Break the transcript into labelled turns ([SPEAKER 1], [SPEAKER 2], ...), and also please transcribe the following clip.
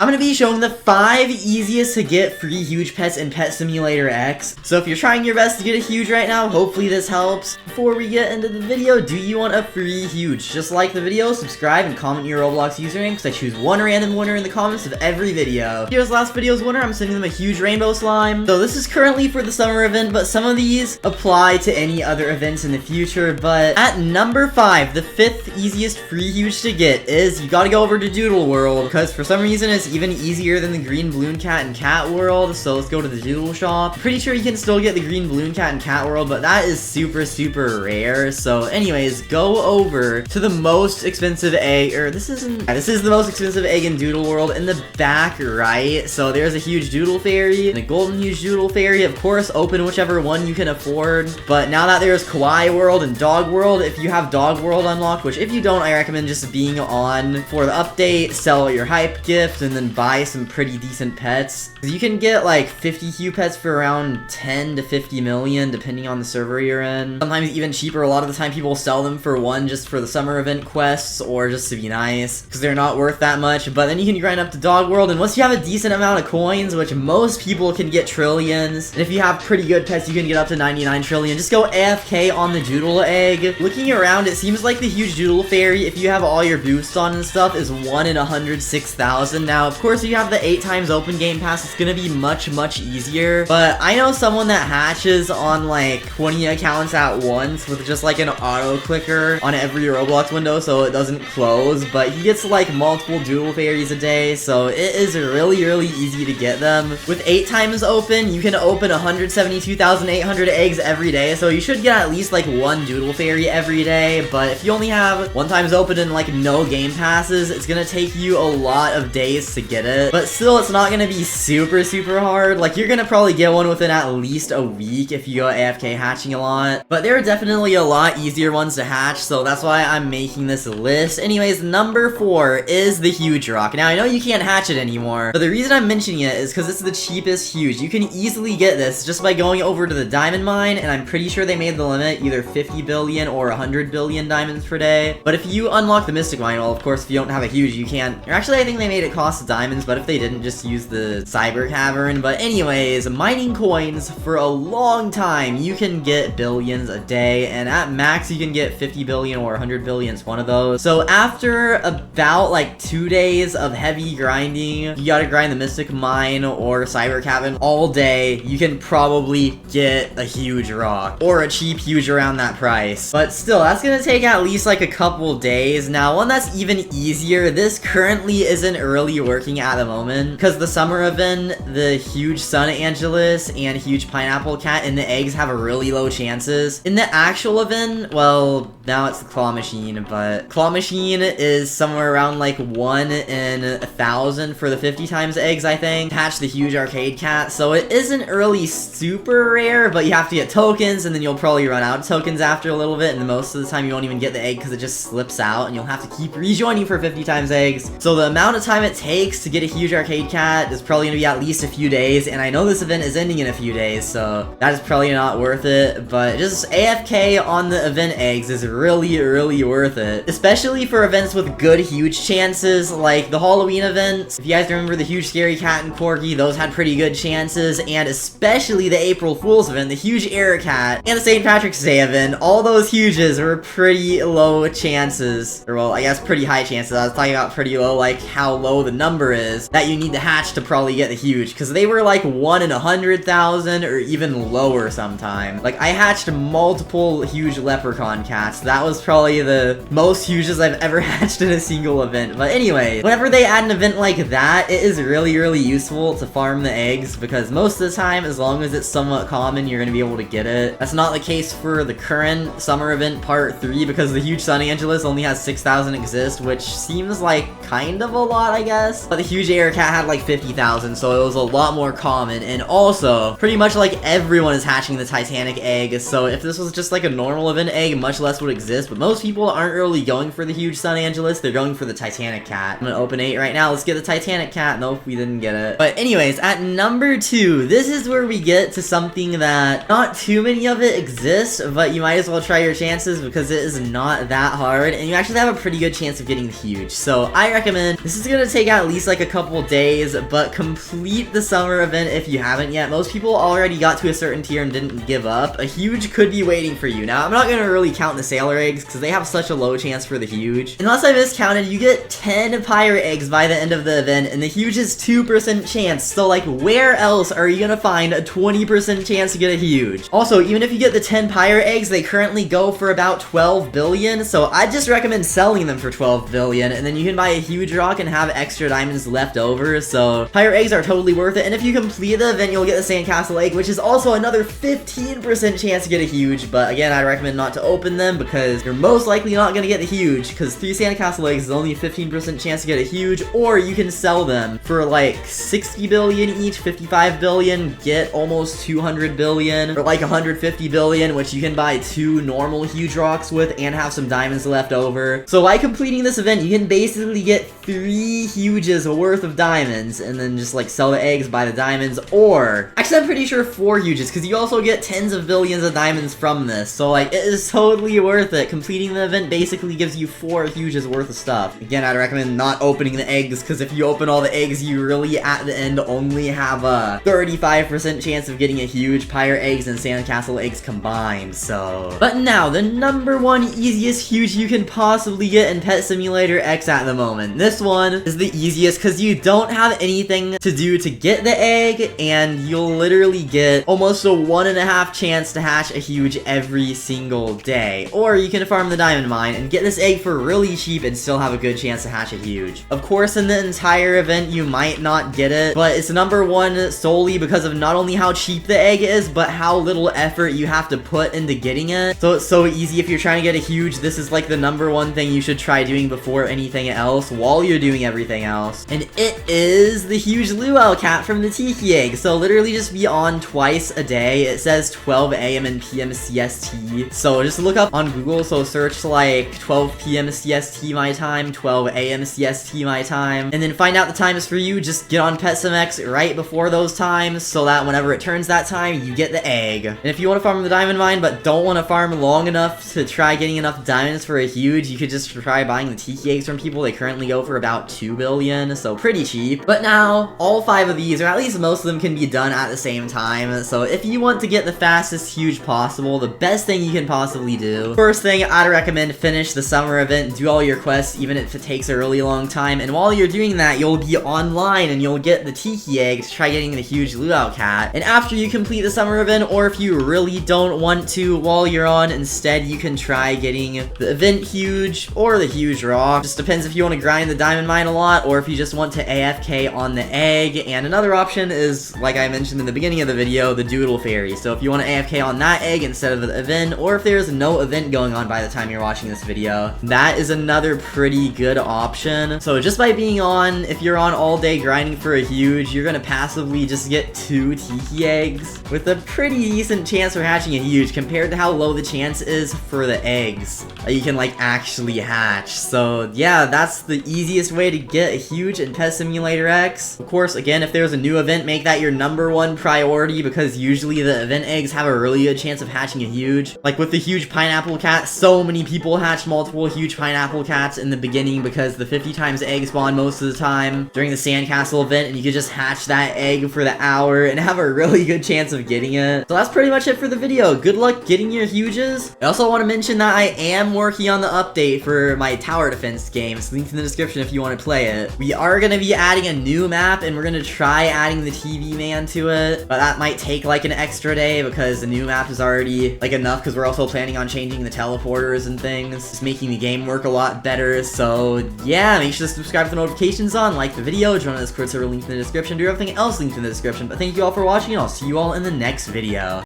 [SPEAKER 1] I'm gonna be showing the 5 easiest to get free huge pets in Pet Simulator X. So if you're trying your best to get a huge right now, hopefully this helps. Before we get into the video, do you want a free huge? Just like the video, subscribe, and comment your Roblox username, because I choose one random winner in the comments of every video. Here's last video's winner. I'm sending them a huge rainbow slime. So this is currently for the summer event, but some of these apply to any other events in the future. But at number 5, the 5th easiest free huge to get is you gotta go over to Doodle World, because for some reason it's even easier than the green balloon cat and cat world. So let's go to the Doodle shop. Pretty sure you can still get the green balloon cat and cat world, but that is super rare. So anyways, go over to the most expensive egg, or this is the most expensive egg in Doodle World in the back right. So there's a huge Doodle Fairy and a golden huge Doodle Fairy. Of course, open whichever one you can afford. But now that there's Kawaii World and Dog World, if you have Dog World unlocked, which if you don't, I recommend just being on for the update, sell your hype gift, and then buy some pretty decent pets. You can get like 50 Hue pets for around 10 to 50 million, depending on the server you're in. Sometimes even cheaper. A lot of the time people sell them for one just for the summer event quests, or just to be nice, because they're not worth that much. But then you can grind up to Dog World, and once you have a decent amount of coins, which most people can get trillions, and if you have pretty good pets, you can get up to 99 trillion. Just go AFK on the Doodle Egg. Looking around, it seems like the huge Doodle Fairy, if you have all your boosts on and stuff, is 1 in 106,000. Now, of course, if you have the 8 times open game pass, it's gonna be much easier. But I know someone that hatches on like 20 accounts at once with just like an auto clicker on every Roblox window so it doesn't close, but he gets like multiple Doodle Fairies a day, so it is really easy to get them. With 8 times open, you can open 172,800 eggs every day, so you should get at least like 1 Doodle Fairy every day. But if you only have 1 times open and like no game passes, it's gonna take you a lot of days to get it. But still, it's not gonna be super hard. Like, you're gonna probably get one within at least a week if you go AFK hatching a lot. But there are definitely a lot easier ones to hatch, so that's why I'm making this list. Anyways, number 4 is the huge rock. Now, I know you can't hatch it anymore, but the reason I'm mentioning it is because it's the cheapest huge. You can easily get this just by going over to the diamond mine, and I'm pretty sure they made the limit either 50 billion or 100 billion diamonds per day. But if you unlock the mystic mine, well, of course, if you don't have a huge, you can't. Or actually, I think they made it cost diamonds, but if they didn't, just use the cyber cavern. But anyways, mining coins for a long time, you can get billions a day, and at max you can get 50 billion or 100 billion. It's one of those. So after about like 2 days of heavy grinding, you gotta grind the mystic mine or cyber cavern all day, you can probably get a huge rock or a cheap huge around that price. But still, that's gonna take at least like a couple days. Now, one that's even easier, this currently isn't early working at the moment because the summer event, the huge Sun Angelus and huge pineapple cat and the eggs have a really low chances. In the actual event, well, now it's the claw machine, but claw machine is somewhere around like 1 in 1,000 for the 50 times eggs, I think. Hatch the huge arcade cat, so it isn't really super rare, but you have to get tokens, and then you'll probably run out of tokens after a little bit, and most of the time you won't even get the egg because it just slips out, and you'll have to keep rejoining for 50 times eggs. So the amount of time it takes to get a huge arcade cat is probably gonna be at least a few days, and I know this event is ending in a few days, so that is probably not worth it. But just AFK on the event eggs is really worth it, especially for events with good huge chances, like the Halloween events. If you guys remember the huge scary cat and Corgi, those had pretty good chances, and especially the April Fool's event, the huge air cat, and the St. Patrick's Day event, all those huges were pretty low chances, or well, I guess pretty high chances. I was talking about pretty low, like how low the number is that you need to hatch to probably get the huge, because they were like 1 in 100,000 or even lower sometime. Like, I hatched multiple huge leprechaun cats. That was probably the most huges I've ever hatched in a single event. But anyway, whenever they add an event like that, it is really useful to farm the eggs, because most of the time, as long as it's somewhat common, you're gonna be able to get it. That's not the case for the current summer event part 3, because the huge Sun Angelus only has 6,000 exist, which seems like kind of a lot, I guess. But the huge air cat had like 50,000, so it was a lot more common. And also, pretty much like everyone is hatching the Titanic egg, so if this was just like a normal event egg, much less would exist, but most people aren't really going for the huge Sun Angeles, they're going for the Titanic cat. I'm gonna open 8 right now, let's get the Titanic cat. Nope, we didn't get it. But anyways, at number 2, this is where we get to something that not too many of it exists, but you might as well try your chances because it is not that hard, and you actually have a pretty good chance of getting huge. So I recommend, this is gonna take at least like a couple days, but complete the summer event if you haven't yet. Most people already got to a certain tier and didn't give up. A huge could be waiting for you. Now, I'm not gonna really count the sailor eggs because they have such a low chance for the huge. Unless I miscounted, you get 10 pirate eggs by the end of the event, and the huge is 2% chance. So like, where else are you gonna find a 20% chance to get a huge? Also, even if you get the 10 pirate eggs, they currently go for about 12 billion, so I just recommend selling them for 12 billion, and then you can buy a huge rock and have extra diamonds left over. So pirate eggs are totally worth it, and if you complete the event, you'll get the sandcastle egg, which is also another 15% chance to get a huge. But again, I recommend not to open them because you're most likely not gonna get the huge, because 3 sandcastle eggs is only a 15% chance to get a huge, or you can sell them for like 60 billion each, 55 billion, get almost 200 billion, or like 150 billion, which you can buy 2 normal huge rocks with and have some diamonds left over. So by completing this event, you can basically get 3 huges worth of diamonds, and then just like sell the eggs, buy the diamonds, or actually I'm pretty sure 4 huges, because you also get tens of billions of diamonds from this. So like, it is totally worth it. Completing the event basically gives you 4 huges worth of stuff. Again, I'd recommend not opening the eggs, because if you open all the eggs, you really at the end only have a 35% chance of getting a huge, pirate eggs and sandcastle eggs combined. So, but now the number 1 easiest huge you can possibly get in Pet Simulator X at the moment. This one is the easiest because you don't have anything to do to get the egg, and you'll literally get almost a 1.5 chance to hatch a huge every single day. Or you can farm the diamond mine and get this egg for really cheap and still have a good chance to hatch a huge. Of course, in the entire event, you might not get it, but it's number 1 solely because of not only how cheap the egg is, but how little effort you have to put into getting it. So it's so easy. If you're trying to get a huge, this is like the number 1 thing you should try doing before anything else, while you're doing everything else. And it is the huge luau cat from the Tiki Egg. So literally just be on twice a day. It says 12 a.m. and p.m. CST. So just look up on Google. So search like 12 p.m. CST my time, 12 a.m. CST my time, and then find out the times for you. Just get on PetSimX right before those times, so that whenever it turns that time, you get the egg. And if you want to farm the diamond mine, but don't want to farm long enough to try getting enough diamonds for a huge, you could just try buying the Tiki Eggs from people. They currently go for about 2 billion, so pretty cheap. But now, all 5 of these, or at least most of them, can be done at the same time. So if you want to get the fastest huge possible, the best thing you can possibly do, first thing, I'd recommend finish the summer event, do all your quests, even if it takes a really long time, and while you're doing that, you'll be online and you'll get the Tiki Egg to try getting the huge luau cat. And after you complete the summer event, or if you really don't want to while you're on, instead you can try getting the event huge or the huge rock. Just depends if you want to grind the diamond mine a lot, or if you just want to AFK on the egg. And another option is, like I mentioned in the beginning of the video, the Doodle Fairy. So if you want to AFK on that egg instead of the event, or if there's no event going on by the time you're watching this video, that is another pretty good option. So just by being on, if you're on all day grinding for a huge, you're gonna passively just get 2 Tiki Eggs with a pretty decent chance for hatching a huge compared to how low the chance is for the eggs that you can like actually hatch. So yeah, that's the easiest way to get a huge in Pet Simulator X. Of course, again, if there's a new event, make that your number 1 priority, because usually the event eggs have a really good chance of hatching a huge. Like with the huge pineapple cat, so many people hatch multiple huge pineapple cats in the beginning because the 50 times egg spawn most of the time during the sandcastle event, and you could just hatch that egg for the hour and have a really good chance of getting it. So that's pretty much it for the video. Good luck getting your huges. I also want to mention that I am working on the update for my tower defense game. It's linked in the description if you want to play it. We are going to be adding a new map, and we're going to try adding the TV man to it, but that might take like an extra day because the new map is already like enough, because we're also planning on changing the teleporters and things. It's making the game work a lot better. So yeah, make sure to subscribe with the notifications on, like the video, join the Discord server, link in the description, do everything else linked in the description. But thank you all for watching, and I'll see you all in the next video.